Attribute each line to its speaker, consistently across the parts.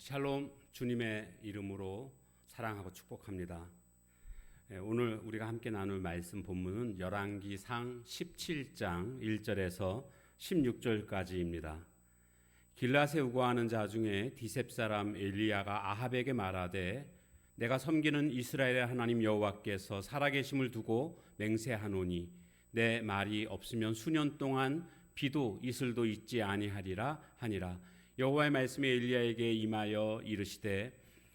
Speaker 1: 샬롬, 주님의 이름으로 사랑하고 축복합니다. 오늘 우리가 함께 나눌 말씀 본문은 열왕기상 17장 1절에서 16절까지입니다. 길앗에 우거하는 자 중에 디셉 사람 엘리야가 아합에게 말하되 내가 섬기는 이스라엘의 하나님 여호와께서 살아계심을 두고 맹세하노니 내 말이 없으면 수년 동안 비도 이슬도 있지 아니하리라 하니라. 여호와의 말씀이 엘리야에게 임하여 이르시되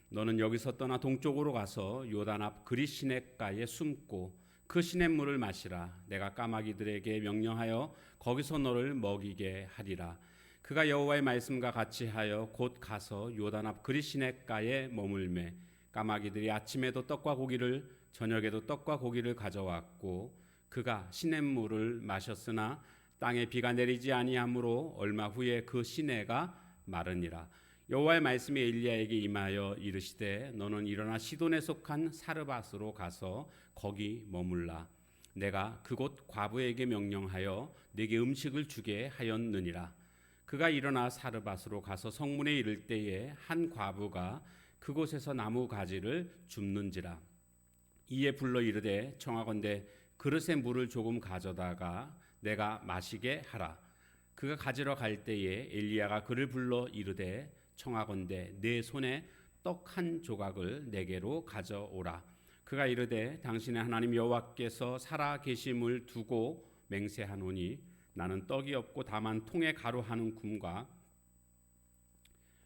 Speaker 1: 너는 여기서 떠나 동쪽으로 가서 요단 앞 그릿 시냇가에 숨고 그 시냇물을 마시라. 내가 까마귀들에게 명령하여 거기서 너를 먹이게 하리라. 그가 여호와의 말씀과 같이 하여 곧 가서 요단 앞 그릿 시냇가에 머물매 까마귀들이 아침에도 떡과 고기를 저녁에도 떡과 고기를 가져왔고 그가 시냇물을 마셨으나 땅에 비가 내리지 아니하므로 얼마 후에 그 시내가 마르니라. 여호와의 말씀이 엘리야에게 임하여 이르시되 너는 일어나 시돈에 속한 사르밧으로 가서 거기 머물라. 내가 그곳 과부에게 명령하여 네게 음식을 주게 하였느니라. 그가 일어나 사르밧으로 가서 성문에 이를 때에 한 과부가 그곳에서 나무 가지를 줍는지라. 이에 불러 이르되 청하건대 그릇에 물을 조금 가져다가 내가 마시게 하라. 그가 가지러 갈 때에 엘리야가 그를 불러 이르되 청하건대 내 손에 떡 한 조각을 내게로 가져오라. 그가 이르되 당신의 하나님 여호와께서 살아 계심을 두고 맹세하노니 나는 떡이 없고 다만 통에 가루 한 움과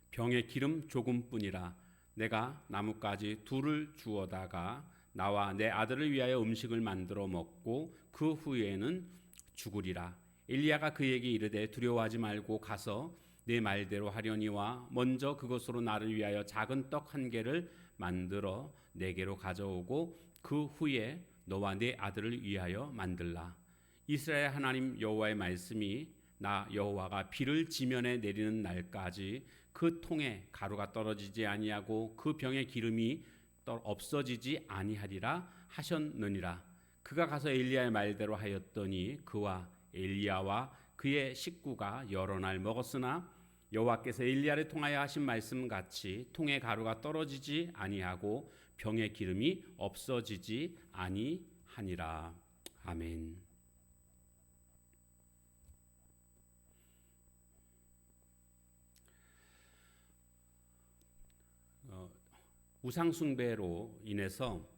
Speaker 1: 병에 기름 조금뿐이라. 내가 나뭇가지 둘을 주어다가 나와 내 아들을 위하여 음식을 만들어 먹고 그 후에는 죽으리라. 엘리야가 그에게 이르되 두려워하지 말고 가서 내 말대로 하려니와 먼저 그것으로 나를 위하여 작은 떡 한 개를 만들어 내게로 가져오고 그 후에 너와 내 아들을 위하여 만들라. 이스라엘 하나님 여호와의 말씀이 나 여호와가 비를 지면에 내리는 날까지 그 통에 가루가 떨어지지 아니하고 그 병에 기름이 없어지지 아니하리라 하셨느니라. 그가 가서 엘리야의 말대로 하였더니 그와 엘리야와 그의 식구가 여러 날 먹었으나 여호와께서 엘리야를 통하여 하신 말씀 같이 통에 가루가 떨어지지 아니하고 병에 기름이 없어지지 아니하니라. 아멘. 우상 숭배로 인해서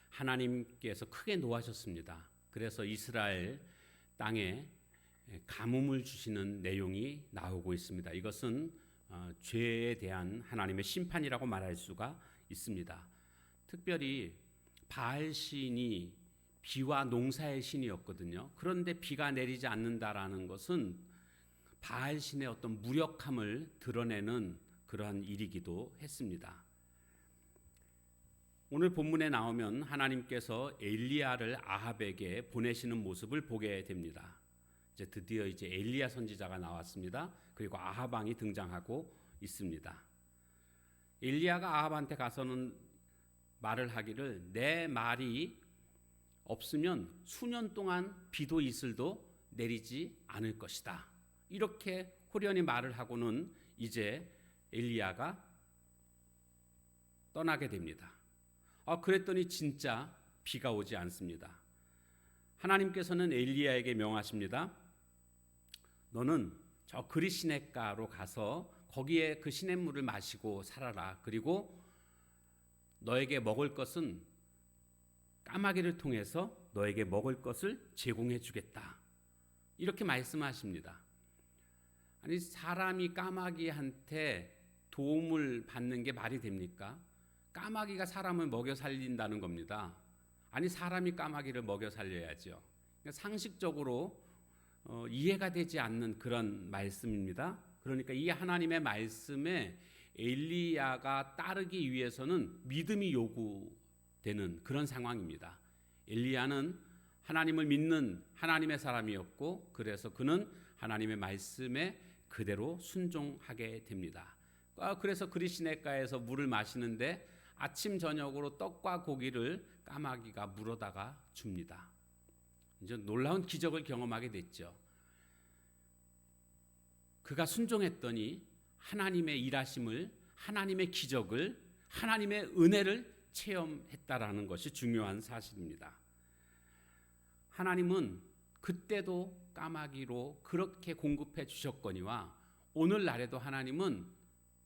Speaker 1: 하나님께서 크게 노하셨습니다. 그래서 이스라엘 땅에 가뭄을 주시는 내용이 나오고 있습니다. 이것은 죄에 대한 하나님의 심판이라고 말할 수가 있습니다. 특별히 바알 신이 비와 농사의 신이었거든요. 그런데 비가 내리지 않는다라는 것은 바알 신의 어떤 무력함을 드러내는 그러한 일이기도 했습니다. 오늘 본문에 나오면 하나님께서 엘리야를 아합에게 보내시는 모습을 보게 됩니다. 이제 드디어 엘리야 선지자가 나왔습니다. 그리고 아합 왕이 등장하고 있습니다. 엘리야가 아합한테 가서는 말을 하기를 내 말이 없으면 수년 동안 비도 이슬도 내리지 않을 것이다. 이렇게 호련히 말을 하고는 이제 엘리야가 떠나게 됩니다. 그랬더니 진짜 비가 오지 않습니다. 하나님께서는 엘리야에게 명하십니다. 너는 저 그릿 시냇가로 가서 거기에 그 시냇물을 마시고 살아라. 그리고 너에게 먹을 것은 까마귀를 통해서 너에게 먹을 것을 제공해 주겠다. 이렇게 말씀하십니다. 아니 사람이 까마귀한테 도움을 받는 게 말이 됩니까? 까마귀가 사람을 먹여 살린다는 겁니다. 아니 사람이 까마귀를 먹여 살려야죠. 상식적으로 이해가 되지 않는 그런 말씀입니다. 그러니까 이 하나님의 말씀에 엘리야가 따르기 위해서는 믿음이 요구되는 그런 상황입니다. 엘리야는 하나님을 믿는 하나님의 사람이었고 그래서 그는 하나님의 말씀에 그대로 순종하게 됩니다. 그래서 그릿 시냇가에서 물을 마시는데 아침 저녁으로 떡과 고기를 까마귀가 물어다가 줍니다. 이제 놀라운 기적을 경험하게 됐죠. 그가 순종했더니 하나님의 일하심을, 하나님의 기적을, 하나님의 은혜를 체험했다라는 것이 중요한 사실입니다. 하나님은 그때도 까마귀로 그렇게 공급해 주셨거니와 오늘날에도 하나님은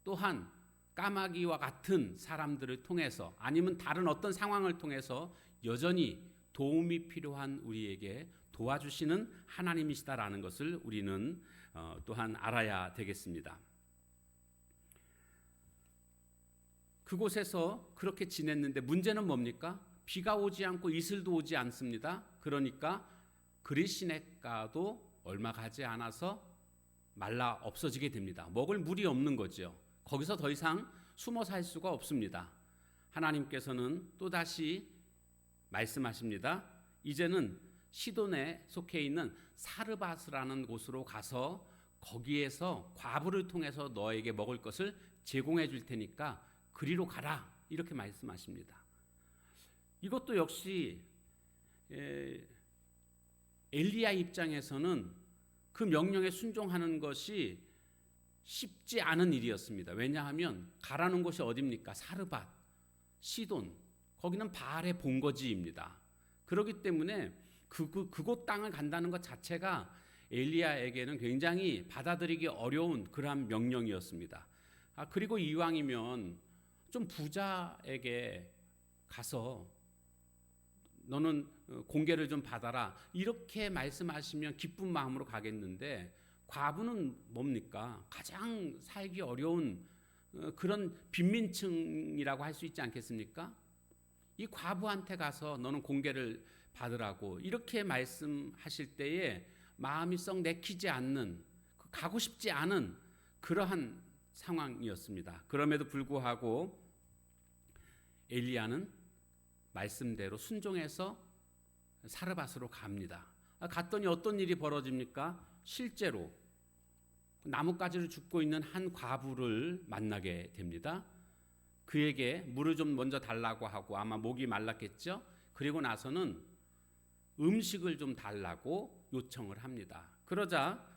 Speaker 1: 또한 까마귀와 같은 사람들을 통해서 아니면 다른 어떤 상황을 통해서 여전히 도움이 필요한 우리에게 도와주시는 하나님이시다라는 것을 우리는 또한 알아야 되겠습니다. 그곳에서 그렇게 지냈는데 문제는 뭡니까? 비가 오지 않고 이슬도 오지 않습니다. 그러니까 그릿시냇가도 얼마 가지 않아서 말라 없어지게 됩니다. 먹을 물이 없는 거죠. 거기서 더 이상 숨어 살 수가 없습니다. 하나님께서는 또다시 말씀하십니다. 이제는 시돈에 속해 있는 사르밧이라는 곳으로 가서 거기에서 과부를 통해서 너에게 먹을 것을 제공해 줄 테니까 그리로 가라, 이렇게 말씀하십니다. 이것도 역시 엘리야 입장에서는 그 명령에 순종하는 것이 쉽지 않은 일이었습니다. 왜냐하면 가라는 곳이 어디입니까? 사르밧, 시돈, 거기는 바알의 본거지입니다. 그렇기 때문에 그곳 땅을 간다는 것 자체가 엘리야에게는 굉장히 받아들이기 어려운 그러한 명령이었습니다. 그리고 이왕이면 좀 부자에게 가서 너는 공개를 좀 받아라, 이렇게 말씀하시면 기쁜 마음으로 가겠는데, 과부는 뭡니까? 가장 살기 어려운 그런 빈민층이라고 할 수 있지 않겠습니까? 이 과부한테 가서 너는 공개를 받으라고 이렇게 말씀하실 때에 마음이 썩 내키지 않는, 가고 싶지 않은 그러한 상황이었습니다. 그럼에도 불구하고 엘리야는 말씀대로 순종해서 사르밧으로 갑니다. 갔더니 어떤 일이 벌어집니까? 실제로 나뭇가지를 줍고 있는 한 과부를 만나게 됩니다. 그에게 물을 좀 먼저 달라고 하고, 아마 목이 말랐겠죠. 그리고 나서는 음식을 좀 달라고 요청을 합니다. 그러자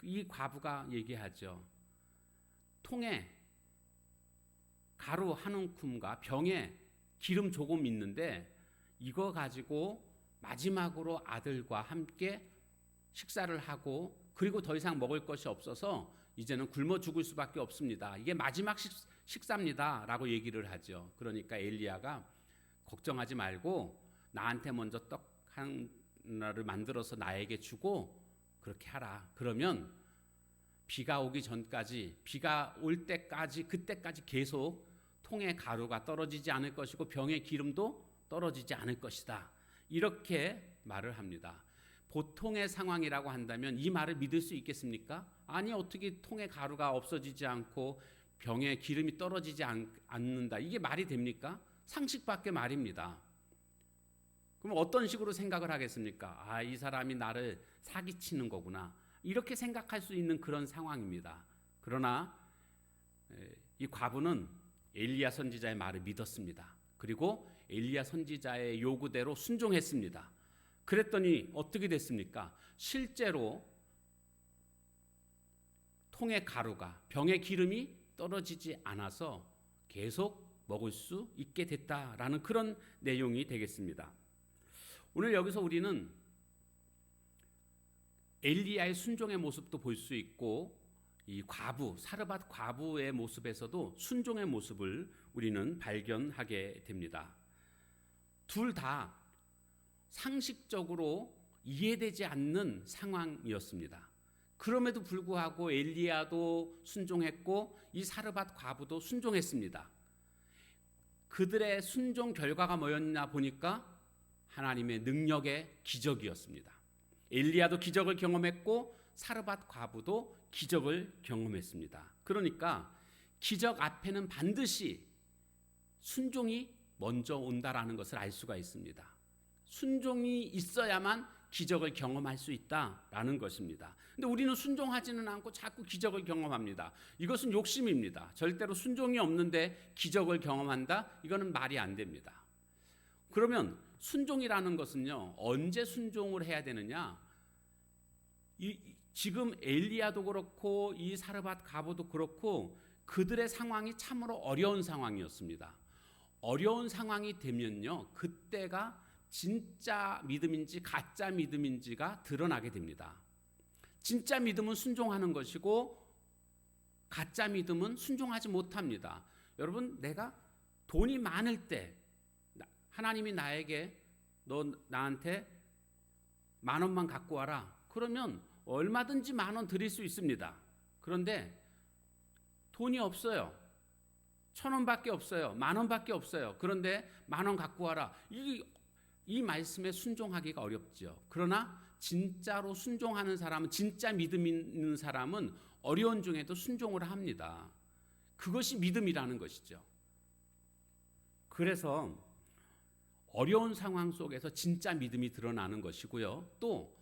Speaker 1: 이 과부가 얘기하죠. 통에 가루 한 움큼과 병에 기름 조금 있는데 이거 가지고 마지막으로 아들과 함께 식사를 하고, 그리고 더 이상 먹을 것이 없어서 이제는 굶어 죽을 수밖에 없습니다. 이게 마지막 식사입니다 라고 얘기를 하죠. 그러니까 엘리야가 걱정하지 말고 나한테 먼저 떡 하나를 만들어서 나에게 주고 그렇게 하라. 그러면 비가 오기 전까지, 비가 올 때까지, 그때까지 계속 통에 가루가 떨어지지 않을 것이고 병에 기름도 떨어지지 않을 것이다, 이렇게 말을 합니다. 보통의 상황이라고 한다면 이 말을 믿을 수 있겠습니까? 아니, 어떻게 통에 가루가 없어지지 않고 병에 기름이 떨어지지 않는다, 이게 말이 됩니까? 상식 밖의 말입니다. 그럼 어떤 식으로 생각을 하겠습니까? 이 사람이 나를 사기치는 거구나, 이렇게 생각할 수 있는 그런 상황입니다. 그러나 이 과부는 엘리야 선지자의 말을 믿었습니다. 그리고 엘리야 선지자의 요구대로 순종했습니다. 그랬더니 어떻게 됐습니까? 실제로 통의 가루가, 병의 기름이 떨어지지 않아서 계속 먹을 수 있게 됐다라는 그런 내용이 되겠습니다. 오늘 여기서 우리는 엘리야의 순종의 모습도 볼 수 있고, 이 과부, 사르밧 과부의 모습에서도 순종의 모습을 우리는 발견하게 됩니다. 둘 다 상식적으로 이해되지 않는 상황이었습니다. 그럼에도 불구하고 엘리야도 순종했고 이 사르밧 과부도 순종했습니다. 그들의 순종 결과가 뭐였냐 보니까 하나님의 능력의 기적이었습니다. 엘리야도 기적을 경험했고 사르밧 과부도 기적을 경험했습니다. 그러니까 기적 앞에는 반드시 순종이 먼저 온다라는 것을 알 수가 있습니다. 순종이 있어야만 기적을 경험할 수 있다라는 것입니다. 근데 우리는 순종하지는 않고 자꾸 기적을 경험합니다. 이것은 욕심입니다. 절대로 순종이 없는데 기적을 경험한다? 이거는 말이 안 됩니다. 그러면 순종이라는 것은요, 언제 순종을 해야 되느냐? 지금 엘리야도 그렇고 이 사르밧 가보도 그렇고 그들의 상황이 참으로 어려운 상황이었습니다. 어려운 상황이 되면요, 그때가 진짜 믿음인지 가짜 믿음인지가 드러나게 됩니다. 진짜 믿음은 순종하는 것이고 가짜 믿음은 순종하지 못합니다. 여러분, 내가 돈이 많을 때 하나님이 나에게 너 나한테 10,000원만 갖고 와라. 그러면 얼마든지 10,000원 드릴 수 있습니다. 그런데 돈이 없어요. 1,000원밖에 없어요. 10,000원밖에 없어요. 그런데 10,000원 갖고 와라. 이 말씀에 순종하기가 어렵죠. 그러나 진짜로 순종하는 사람은, 진짜 믿음 있는 사람은 어려운 중에도 순종을 합니다. 그것이 믿음이라는 것이죠. 그래서 어려운 상황 속에서 진짜 믿음이 드러나는 것이고요. 또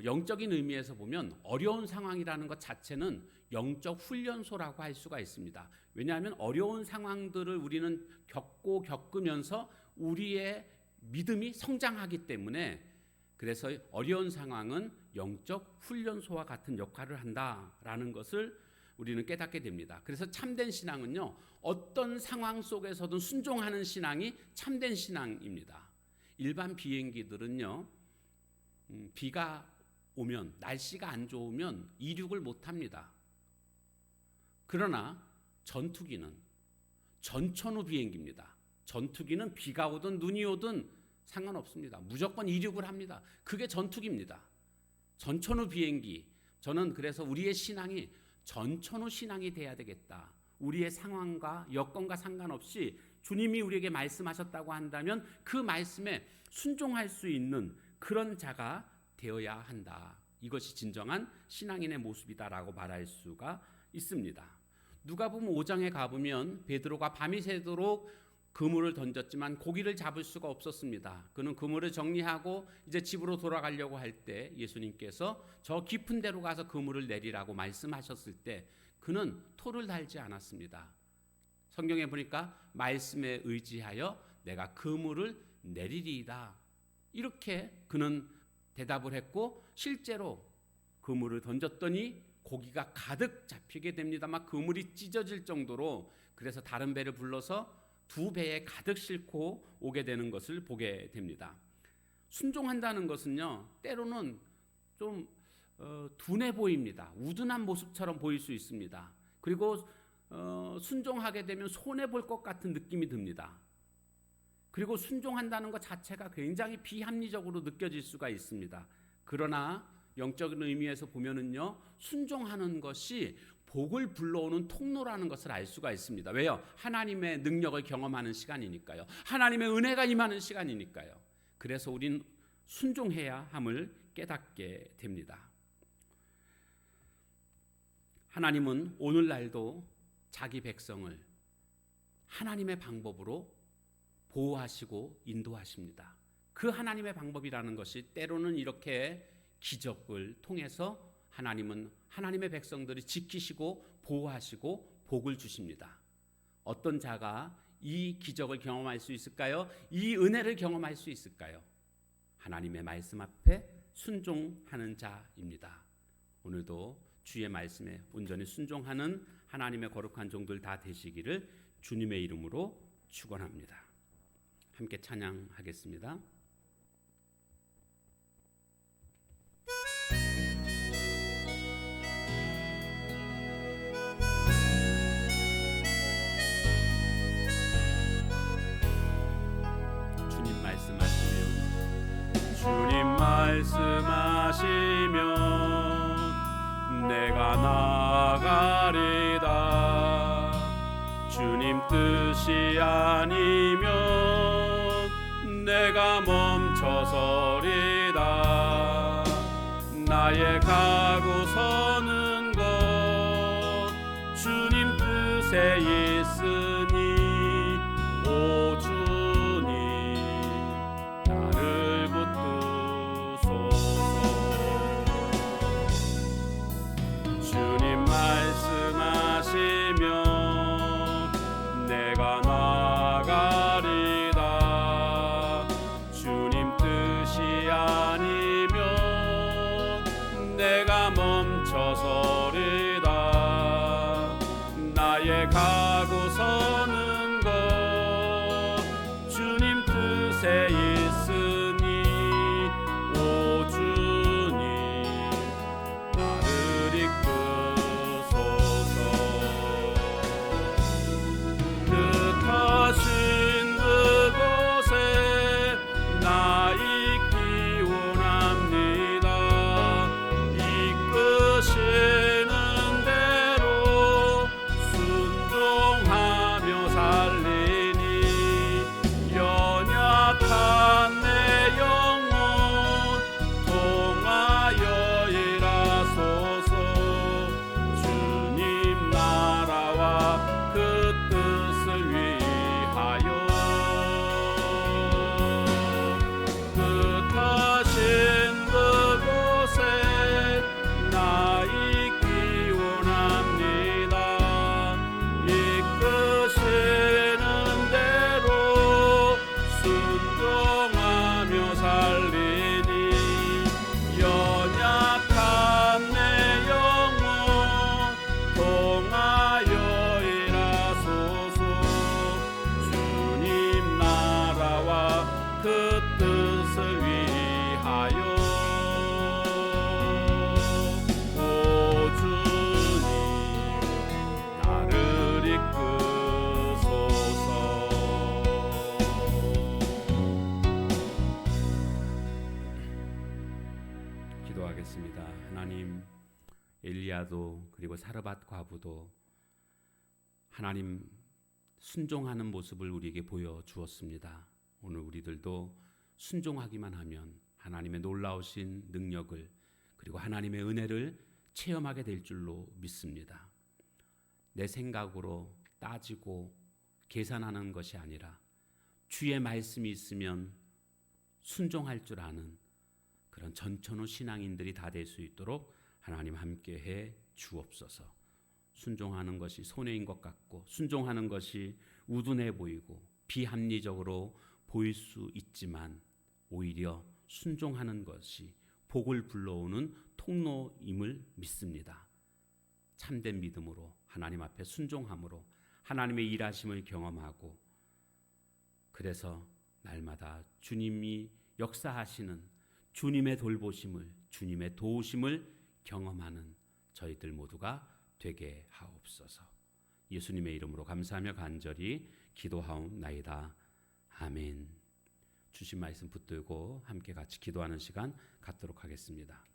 Speaker 1: 영적인 의미에서 보면 어려운 상황이라는 것 자체는 영적 훈련소라고 할 수가 있습니다. 왜냐하면 어려운 상황들을 우리는 겪으면서 우리의 믿음이 성장하기 때문에, 그래서 어려운 상황은 영적 훈련소와 같은 역할을 한다라는 것을 우리는 깨닫게 됩니다. 그래서 참된 신앙은요, 어떤 상황 속에서든 순종하는 신앙이 참된 신앙입니다. 일반 비행기들은요, 비가 오면, 날씨가 안 좋으면 이륙을 못합니다. 그러나 전투기는 전천후 비행기입니다. 전투기는 비가 오든 눈이 오든 상관없습니다. 무조건 이륙을 합니다. 그게 전투기입니다. 전천후 비행기. 저는 그래서 우리의 신앙이 전천후 신앙이 돼야 되겠다. 우리의 상황과 여건과 상관없이 주님이 우리에게 말씀하셨다고 한다면 그 말씀에 순종할 수 있는 그런 자가 되어야 한다. 이것이 진정한 신앙인의 모습이다라고 말할 수가 있습니다. 누가복음 5장에 가보면 베드로가 밤이 새도록 그물을 던졌지만 고기를 잡을 수가 없었습니다. 그는 그물을 정리하고 이제 집으로 돌아가려고 할 때 예수님께서 저 깊은 데로 가서 그물을 내리라고 말씀하셨을 때 그는 토를 달지 않았습니다. 성경에 보니까 말씀에 의지하여 내가 그물을 내리리이다. 이렇게 그는 대답을 했고 실제로 그물을 던졌더니 고기가 가득 잡히게 됩니다. 막 그물이 찢어질 정도로, 그래서 다른 배를 불러서 2배에 가득 싣고 오게 되는 것을 보게 됩니다. 순종한다는 것은요, 때로는 좀 둔해 보입니다. 우둔한 모습처럼 보일 수 있습니다. 그리고 순종하게 되면 손해 볼 것 같은 느낌이 듭니다. 그리고 순종한다는 것 자체가 굉장히 비합리적으로 느껴질 수가 있습니다. 그러나 영적인 의미에서 보면은요, 순종하는 것이 복을 불러오는 통로라는 것을 알 수가 있습니다. 왜요? 하나님의 능력을 경험하는 시간이니까요. 하나님의 은혜가 임하는 시간이니까요. 그래서 우린 순종해야 함을 깨닫게 됩니다. 하나님은 오늘날도 자기 백성을 하나님의 방법으로 보호하시고 인도하십니다. 그 하나님의 방법이라는 것이 때로는 이렇게 기적을 통해서 하나님은 하나님의 백성들이 지키시고 보호하시고 복을 주십니다. 어떤 자가 이 기적을 경험할 수 있을까요? 이 은혜를 경험할 수 있을까요? 하나님의 말씀 앞에 순종하는 자입니다. 오늘도 주의 말씀에 온전히 순종하는 하나님의 거룩한 종들 다 되시기를 주님의 이름으로 축원합니다. 함께 찬양하겠습니다. 주님 말씀하시면 내가 나아가리다. 주님 뜻이 아니면 내가 멈춰서리다. 나의 가고 서는 것 주님 뜻에 있으니 오 주님 나를 붙드소서. 주님 말씀하시면 내가 나아가리다. 주님 뜻이 아니면 내가 서서리다. 나의 가고 서는 것 주님 뜻에 있으니 오 주님 나를 이끄소서. 뜻하신 그곳에 나 있기 원합니다. 이끄시는 대로 순종하며 살리니 연약한 내 영혼 통하여 일하소서. 주님 나라와 그 뜻을 위하여 뜻하신 그곳에 나 있기 원합니다. 이끄시는 대로 순종하며 살리니 연약한 내 영혼 통하여 일하소서. 주님 나라와 그 뜻을 위하여 오 주님 나를 이끄소서. 기도하겠습니다. 하나님, 엘리야도 그리고 사르밧 과부도 하나님 순종하는 모습을 우리에게 보여주었습니다. 오늘 우리들도 순종하기만 하면 하나님의 놀라우신 능력을 그리고 하나님의 은혜를 체험하게 될 줄로 믿습니다. 내 생각으로 따지고 계산하는 것이 아니라 주의 말씀이 있으면 순종할 줄 아는 그런 전천후 신앙인들이 다 될 수 있도록 하나님 함께해 주옵소서. 순종하는 것이 손해인 것 같고 순종하는 것이 우둔해 보이고 비합리적으로 보일 수 있지만 오히려 순종하는 것이 복을 불러오는 통로임을 믿습니다. 참된 믿음으로 하나님 앞에 순종함으로 하나님의 일하심을 경험하고 그래서 날마다 주님이 역사하시는 주님의 돌보심을 주님의 도우심을 경험하는 저희들 모두가 되게 하옵소서. 예수님의 이름으로 감사하며 간절히 기도하옵나이다. 아멘. 주신 말씀 붙들고 함께 같이 기도하는 시간 갖도록 하겠습니다.